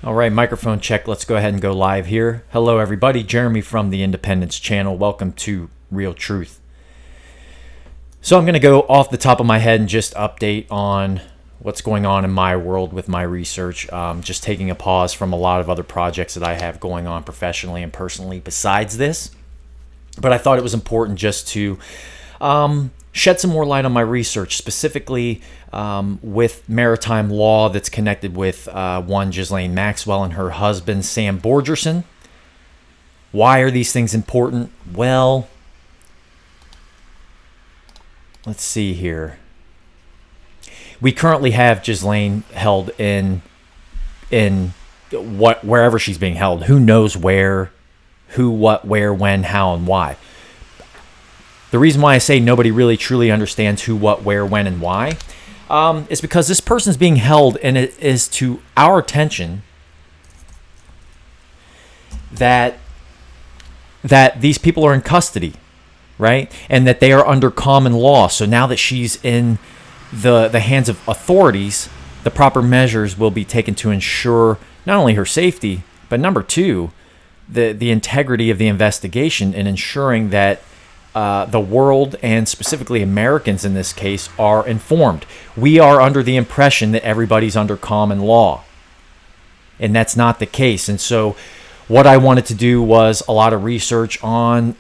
All right, microphone check. Let's go ahead and go live here. Hello, everybody. Jeremy from the Independence Channel. Welcome to Real Truth. So I'm going to go off the top of my head and just update on what's going on in my world with my research. Just taking a pause from a lot of other projects that I have going on professionally and personally besides this. But I thought it was important just to shed some more light on my research, specifically with maritime law that's connected with one Ghislaine Maxwell and her husband, Sam Borgerson. Why are these things important? Well, let's see here. We currently have Ghislaine held in wherever she's being held. Who knows where, who, what, where, when, how, and why. The reason why I say nobody really truly understands who, what, where, when, and why is because this person's being held, and it is to our attention that these people are in custody, right? And that they are under common law. So now that she's in the hands of authorities, the proper measures will be taken to ensure not only her safety, but number two, the integrity of the investigation and ensuring that the world, and specifically Americans in this case, are informed. We are under the impression that everybody's under common law, and that's not the case. And so what I wanted to do was a lot of research on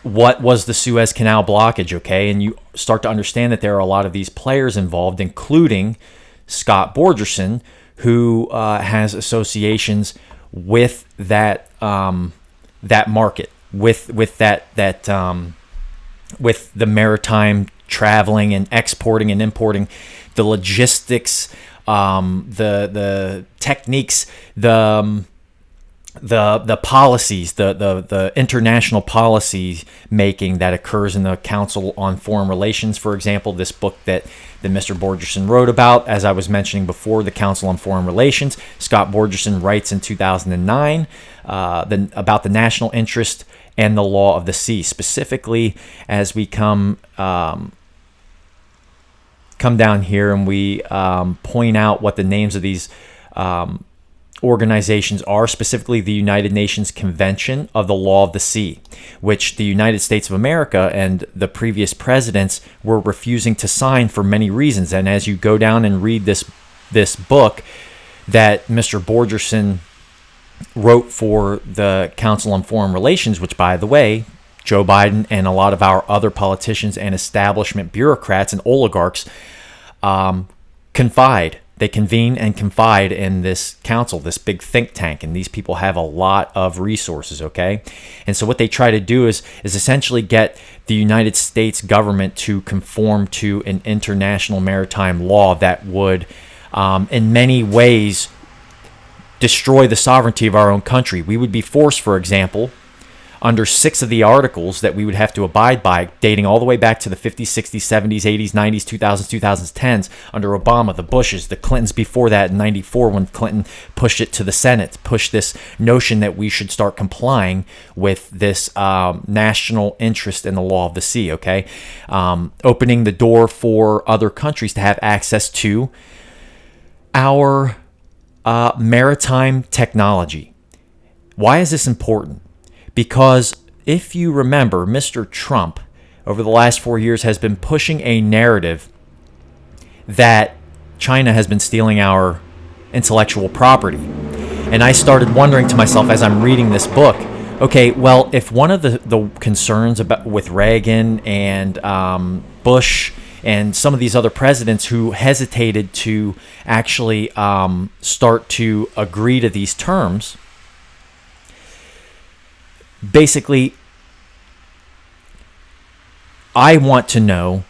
what was the Suez Canal blockage, okay? And you start to understand that there are a lot of these players involved, including Scott Borgerson, who has associations with that market. With the maritime traveling and exporting and importing, the logistics, the techniques, the policies, the international policy making that occurs in the Council on Foreign Relations, for example, this book that Mr. Borgerson wrote about, as I was mentioning before, the Council on Foreign Relations. Scott Borgerson writes in 2009 about the national interest and the law of the sea, specifically as we come down here and we point out what the names of these organizations are, specifically the United Nations Convention of the Law of the Sea, which the United States of America and the previous presidents were refusing to sign for many reasons. And as you go down and read this book that Mr. Borgerson wrote for the Council on Foreign Relations, which, by the way, Joe Biden and a lot of our other politicians and establishment bureaucrats and oligarchs They convene and confide in this council, this big think tank, and these people have a lot of resources, okay? And so what they try to do is essentially get the United States government to conform to an international maritime law that would, in many ways, destroy the sovereignty of our own country. We would be forced, for example, under 6 of the articles that we would have to abide by, dating all the way back to the 50s, 60s, 70s, 80s, 90s, 2000s, 2010s, under Obama, the Bushes, the Clintons before that in 94 when Clinton pushed it to the Senate, pushed this notion that we should start complying with this national interest in the law of the sea, okay? Opening the door for other countries to have access to our maritime technology. Why is this important? Because if you remember, Mr. Trump, over the last 4 years, has been pushing a narrative that China has been stealing our intellectual property. And I started wondering to myself as I'm reading this book, okay, well, if one of the concerns with Reagan and Bush and some of these other presidents who hesitated to actually start to agree to these terms, basically, I want to know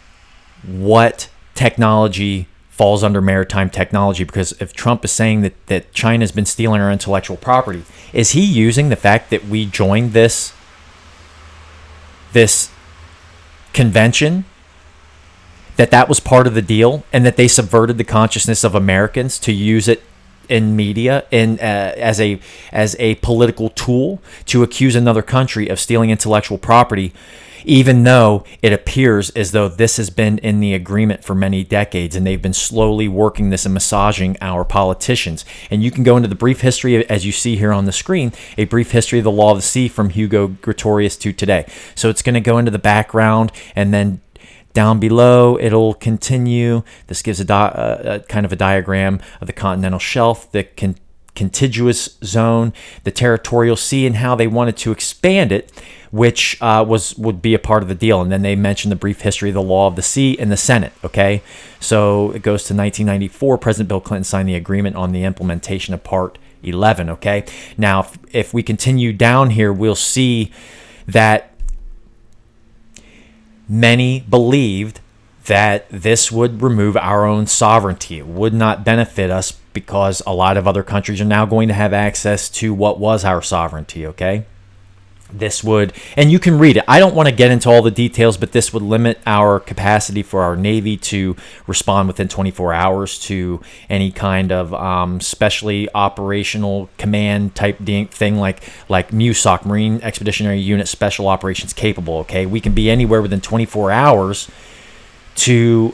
what technology falls under maritime technology, because if Trump is saying that China's been stealing our intellectual property, is he using the fact that we joined this convention, that was part of the deal, and that they subverted the consciousness of Americans to use it in media and as a political tool to accuse another country of stealing intellectual property, even though it appears as though this has been in the agreement for many decades, and they've been slowly working this and massaging our politicians. And you can go into the brief history, as you see here on the screen, a brief history of the law of the sea from Hugo Gregorius to today. So it's going to go into the background, and then down below it'll continue. This gives a kind of a diagram of the continental shelf, the contiguous zone, the territorial sea, and how they wanted to expand it, which would be a part of the deal. And then they mentioned the brief history of the law of the sea in the Senate. Okay, so it goes to 1994. President Bill Clinton signed the agreement on the implementation of Part 11. Okay, now if we continue down here, we'll see that many believed that this would remove our own sovereignty. It would not benefit us because a lot of other countries are now going to have access to what was our sovereignty, okay? This would, and you can read it. I don't want to get into all the details, but this would limit our capacity for our Navy to respond within 24 hours to any kind of specially operational command type thing like MUSOC, Marine Expeditionary Unit Special Operations Capable, okay? We can be anywhere within 24 hours to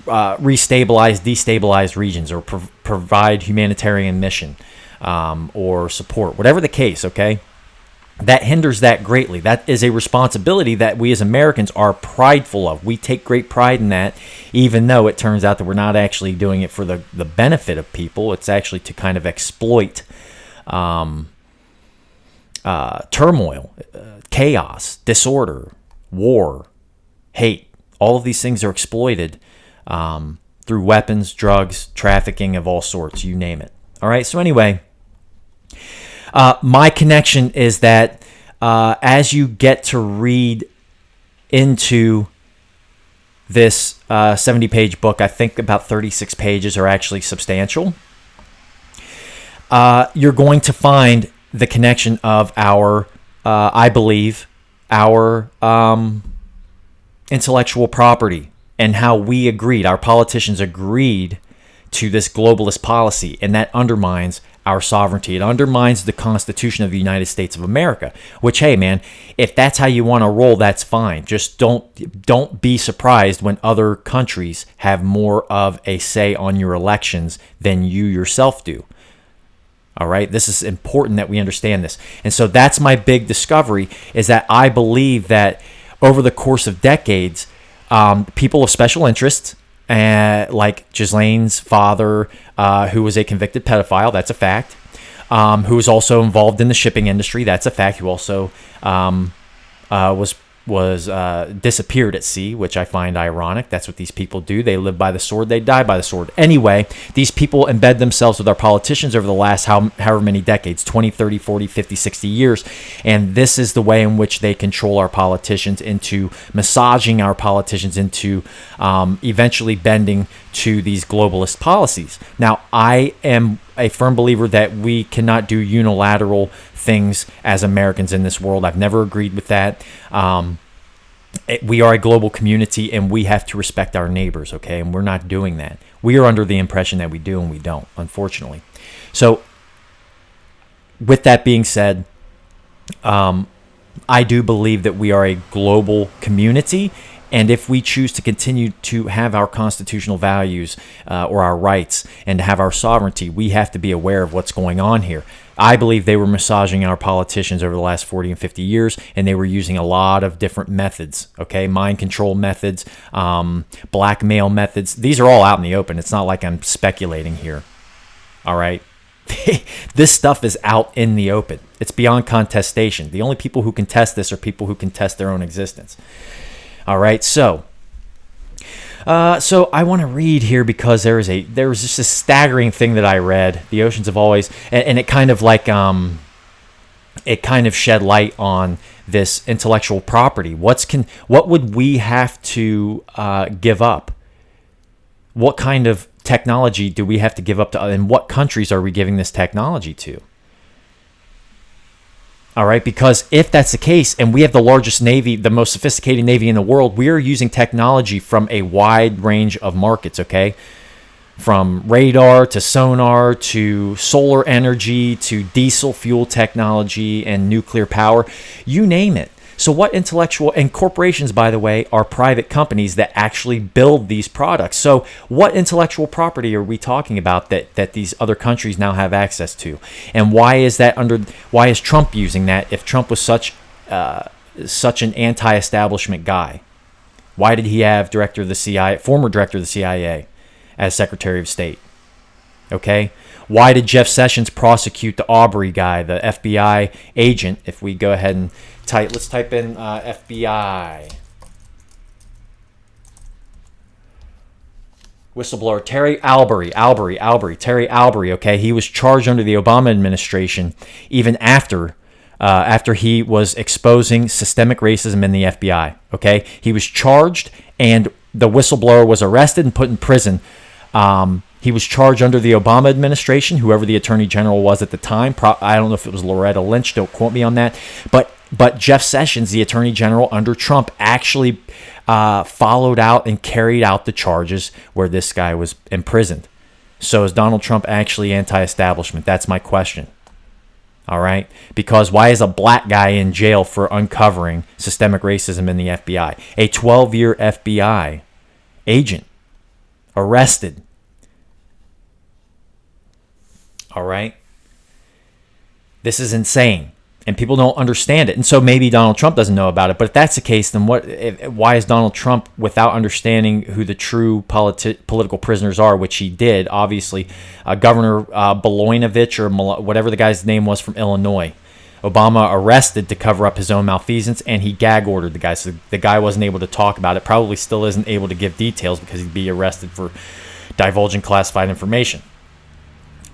restabilize, destabilize regions, or provide humanitarian mission or support, whatever the case, okay? That hinders that greatly. That is a responsibility that we as Americans are prideful of. We take great pride in that, even though it turns out that we're not actually doing it for the benefit of people. It's actually to kind of exploit turmoil, chaos, disorder, war, hate. All of these things are exploited through weapons, drugs, trafficking of all sorts, you name it. All right, so anyway, my connection is that as you get to read into this 70-page book, I think about 36 pages are actually substantial, you're going to find the connection of our, I believe, our intellectual property and how we agreed, our politicians agreed to this globalist policy, and that undermines our sovereignty. It undermines the Constitution of the United States of America, which, hey, man, if that's how you want to roll, that's fine. Just don't be surprised when other countries have more of a say on your elections than you yourself do. All right, this is important that we understand this. And so that's my big discovery, is that I believe that over the course of decades, people of special interest, like Ghislaine's father, who was a convicted pedophile, that's a fact, who was also involved in the shipping industry, that's a fact, who also was disappeared at sea, which I find ironic. That's what these people do. They live by the sword, they die by the sword. Anyway, these people embed themselves with our politicians over the last however many decades, 20, 30, 40, 50, 60 years. And this is the way in which they control our politicians into massaging our politicians into eventually bending to these globalist policies. Now, I am a firm believer that we cannot do unilateral things as Americans in this world. I've never agreed with that. We are a global community, and we have to respect our neighbors, okay? And we're not doing that. We are under the impression that we do, and we don't, unfortunately. So, with that being said, I do believe that we are a global community, and if we choose to continue to have our constitutional values or our rights and to have our sovereignty, we have to be aware of what's going on here. I believe they were massaging our politicians over the last 40 and 50 years, and they were using a lot of different methods, okay? Mind control methods, blackmail methods. These are all out in the open. It's not like I'm speculating here, all right? This stuff is out in the open. It's beyond contestation. The only people who contest this are people who contest their own existence. All right, so I want to read here because there was just a staggering thing that I read. The oceans have always, and it kind of like it kind of shed light on this intellectual property. What would we have to give up? What kind of technology do we have to give up to, and what countries are we giving this technology to? All right, because if that's the case, and we have the largest Navy, the most sophisticated Navy in the world, we are using technology from a wide range of markets, okay? From radar to sonar to solar energy to diesel fuel technology and nuclear power, you name it. So what intellectual, and corporations, by the way, are private companies that actually build these products. So what intellectual property are we talking about that these other countries now have access to? And why is Trump using that if Trump was such an anti-establishment guy? Why did he have former director of the CIA as Secretary of State? Okay. Why did Jeff Sessions prosecute the Aubrey guy, the FBI agent? If we go ahead and let's type in FBI whistleblower Terry Terry Albury. Okay, he was charged under the Obama administration even after he was exposing systemic racism in the FBI. Okay, he was charged, and the whistleblower was arrested and put in prison. He was charged under the Obama administration, whoever the attorney general was at the time. I don't know if it was Loretta Lynch. Don't quote me on that. But Jeff Sessions, the attorney general under Trump, actually followed out and carried out the charges where this guy was imprisoned. So is Donald Trump actually anti-establishment? That's my question. All right? Because why is a black guy in jail for uncovering systemic racism in the FBI? A 12-year FBI agent arrested. All right? This is insane, and people don't understand it. And so maybe Donald Trump doesn't know about it. But if that's the case, then why is Donald Trump, without understanding who the true political prisoners are, which he did, obviously, Governor Blagojevich or whatever the guy's name was from Illinois, Obama arrested to cover up his own malfeasance, and he gag ordered the guy. So the guy wasn't able to talk about it, probably still isn't able to give details because he'd be arrested for divulging classified information.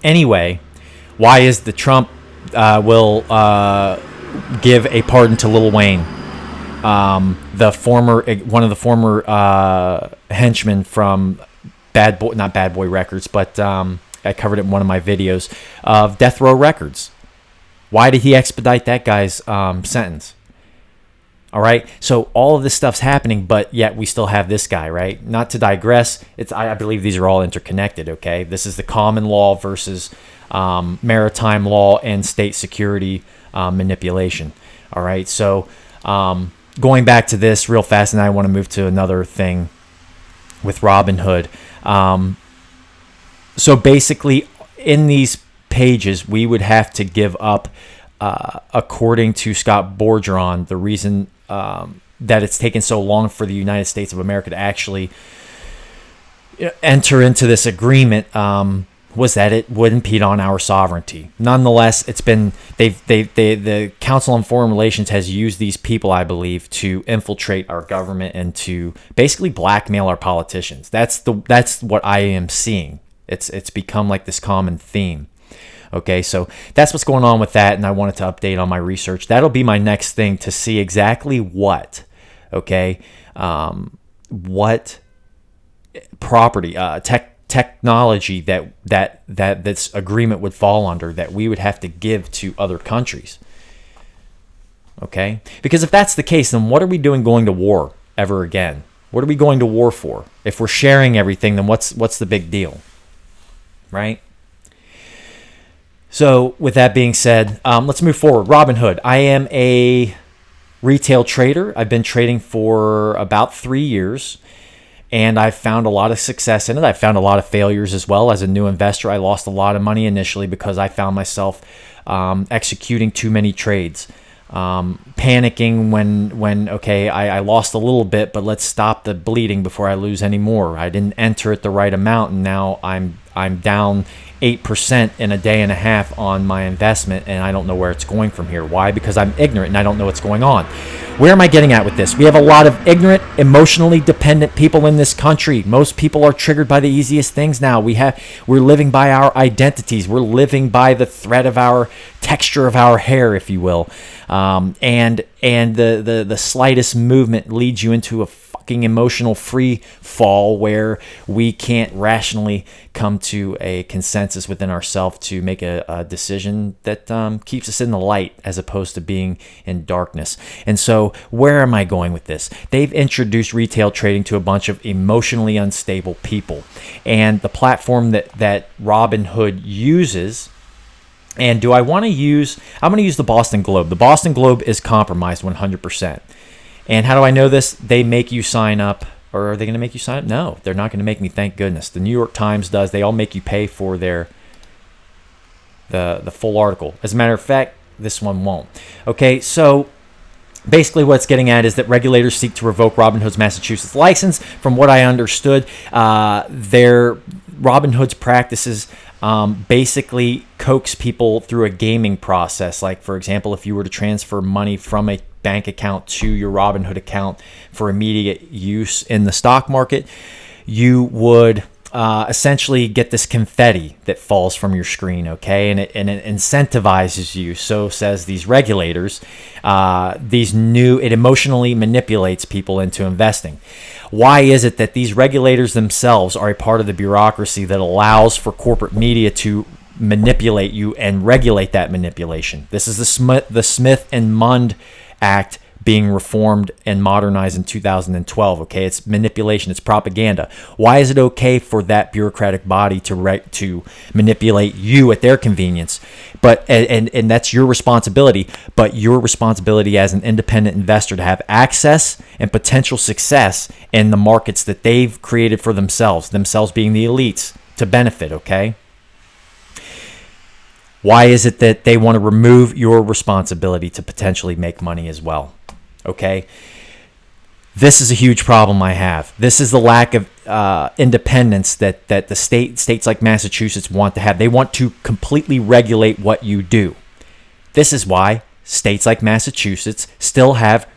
Anyway, why is the Trump will give a pardon to Lil Wayne, one of the former henchmen from not Bad Boy Records, but I covered it in one of my videos of Death Row Records. Why did he expedite that guy's sentence? All right, so all of this stuff's happening, but yet we still have this guy, right? Not to digress, I believe these are all interconnected, okay? This is the common law versus maritime law and state security manipulation, all right? So going back to this real fast, and I want to move to another thing with Robinhood. So basically, in these pages, we would have to give up, according to Scott Borgerson, the reason that it's taken so long for the United States of America to actually enter into this agreement was that it would impede on our sovereignty. Nonetheless, it's been the Council on Foreign Relations has used these people, I believe, to infiltrate our government and to basically blackmail our politicians. That's what I am seeing. It's become like this common theme. Okay, so that's what's going on with that, and I wanted to update on my research. That'll be my next thing, to see exactly what property, technology that this agreement would fall under, that we would have to give to other countries. Okay, because if that's the case, then what are we doing going to war ever again? What are we going to war for? If we're sharing everything, then what's the big deal, right? So with that being said, let's move forward. Robinhood. I am a retail trader. I've been trading for about 3 years, and I've found a lot of success in it. I've found a lot of failures as well. As a new investor, I lost a lot of money initially because I found myself executing too many trades. Panicking when I lost a little bit, but let's stop the bleeding before I lose any more. I didn't enter at the right amount, and now I'm down 8% in a day and a half on my investment, and I don't know where it's going from here. Why? Because I'm ignorant and I don't know what's going on. Where am I getting at with this? We have a lot of ignorant, emotionally dependent people in this country. Most people are triggered by the easiest things now. We're living by our identities. We're living by the thread of our texture of our hair, if you will. And the slightest movement leads you into a fucking emotional free fall where we can't rationally come to a consensus within ourselves to make a decision that keeps us in the light as opposed to being in darkness. And so where am I going with this? They've introduced retail trading to a bunch of emotionally unstable people. And the platform that Robinhood uses And do I want to use, I'm going to use the Boston Globe. The Boston Globe is compromised 100%. And how do I know this? They make you sign up. Or are they going to make you sign up? No, they're not going to make me, thank goodness. The New York Times does. They all make you pay for the full article. As a matter of fact, this one won't. Okay, so basically what it's getting at is that regulators seek to revoke Robinhood's Massachusetts license. From what I understood, their Robinhood's practices basically coax people through a gaming process. Like, for example, if you were to transfer money from a bank account to your Robinhood account for immediate use in the stock market, you would essentially get this confetti that falls from your screen, okay? And it incentivizes you, so says these regulators. It emotionally manipulates people into investing. Why is it that these regulators themselves are a part of the bureaucracy that allows for corporate media to manipulate you and regulate that manipulation? This is the Smith and Mund Act being reformed and modernized in 2012. Okay, it's manipulation, it's propaganda. Why is it okay for that bureaucratic body to manipulate you at their convenience? But and that's your responsibility. But your responsibility as an independent investor to have access and potential success in the markets that they've created for themselves being the elites, to benefit. Okay. Why is it that they want to remove your responsibility to potentially make money as well? Okay, this is a huge problem I have. This is the lack of independence that the states like Massachusetts want to have. They want to completely regulate what you do. This is why states like Massachusetts still have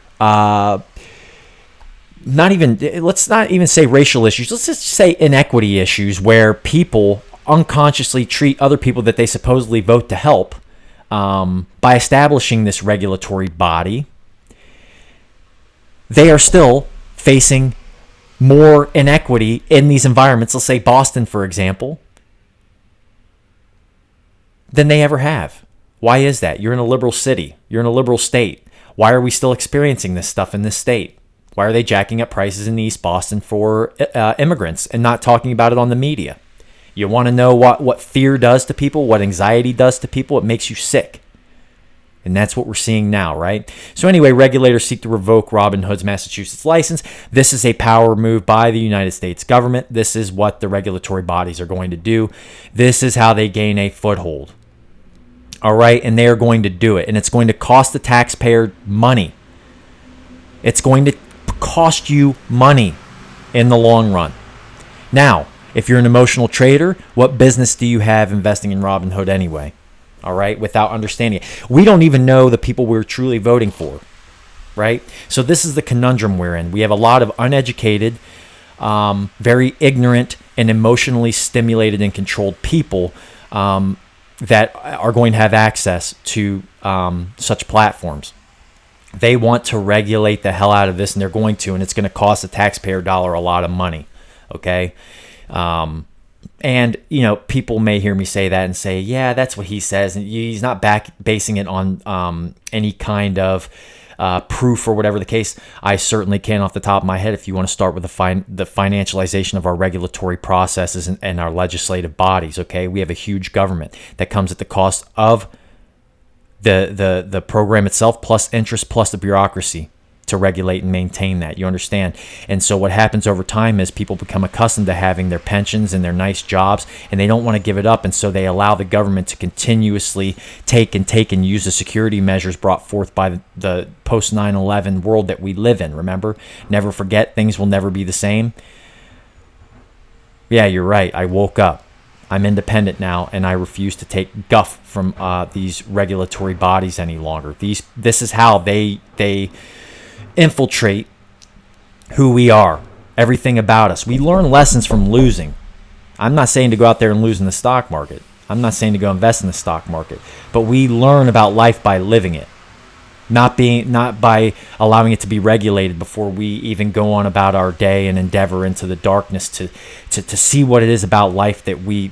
let's not even say racial issues. Let's just say inequity issues where people unconsciously treat other people that they supposedly vote to help by establishing this regulatory body. They are still facing more inequity in these environments, let's say Boston, for example, than they ever have. Why is that? You're in a liberal city. You're in a liberal state. Why are we still experiencing this stuff in this state? Why are they jacking up prices in East Boston for immigrants and not talking about it on the media? You want to know what fear does to people, what anxiety does to people? It makes you sick. And that's what we're seeing now, right? So anyway, regulators seek to revoke Robinhood's Massachusetts license. This is a power move by the United States government. This is what the regulatory bodies are going to do. This is how they gain a foothold. All right? And they are going to do it. And it's going to cost the taxpayer money. It's going to cost you money in the long run. Now, if you're an emotional trader, what business do you have investing in Robinhood anyway? All right, without understanding it. We don't even know the people we're truly voting for, right? So this is the conundrum we're in. We have a lot of uneducated, very ignorant, and emotionally stimulated and controlled people that are going to have access to such platforms. They want to regulate the hell out of this, and they're going to, and it's going to cost the taxpayer dollar a lot of money, okay? And, people may hear me say that and say, yeah, that's what he says. And he's not basing it on any kind of proof or whatever the case. I certainly can off the top of my head if you want to start with the financialization of our regulatory processes and our legislative bodies, okay? We have a huge government that comes at the cost of the program itself, plus interest, plus the bureaucracy to regulate and maintain that. You understand? And so what happens over time is people become accustomed to having their pensions and their nice jobs, and they don't want to give it up, and so they allow the government to continuously take and use the security measures brought forth by the post 9/11 world that we live in. Remember? Never forget, things will never be the same. Yeah, you're right. I woke up. I'm independent now, and I refuse to take guff from these regulatory bodies any longer. This is how they infiltrate who we are, everything about us. We learn lessons from losing. I'm not saying to go out there and lose in the stock market. I'm not saying to go invest in the stock market. But we learn about life by living it, not by allowing it to be regulated before we even go on about our day and endeavor into the darkness to see what it is about life that we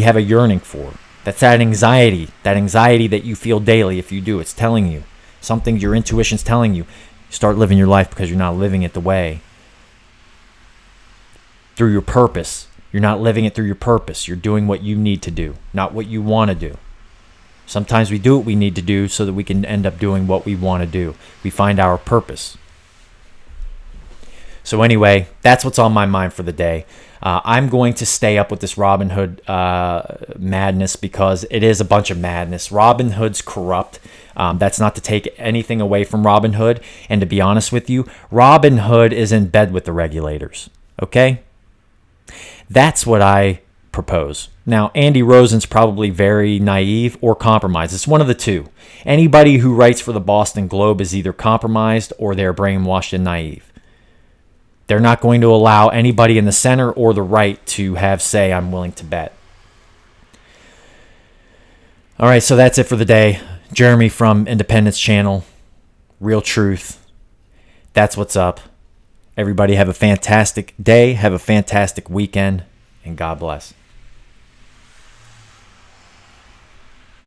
have a yearning for. That's that anxiety that you feel daily if you do. It's telling you. Something your intuition's telling you. Start living your life because you're not living it the way. Through your purpose. You're not living it through your purpose. You're doing what you need to do, not what you want to do. Sometimes we do what we need to do so that we can end up doing what we want to do. We find our purpose. So anyway, that's what's on my mind for the day. I'm going to stay up with this Robinhood madness because it is a bunch of madness. Robinhood's corrupt. That's not to take anything away from Robinhood. And to be honest with you, Robinhood is in bed with the regulators. Okay? That's what I propose. Now, Andy Rosen's probably very naive or compromised. It's one of the two. Anybody who writes for the Boston Globe is either compromised or they're brainwashed and naive. They're not going to allow anybody in the center or the right to have say, I'm willing to bet. All right, so that's it for the day. Jeremy from Independence Channel. Real truth. That's what's up. Everybody have a fantastic day. Have a fantastic weekend. And God bless.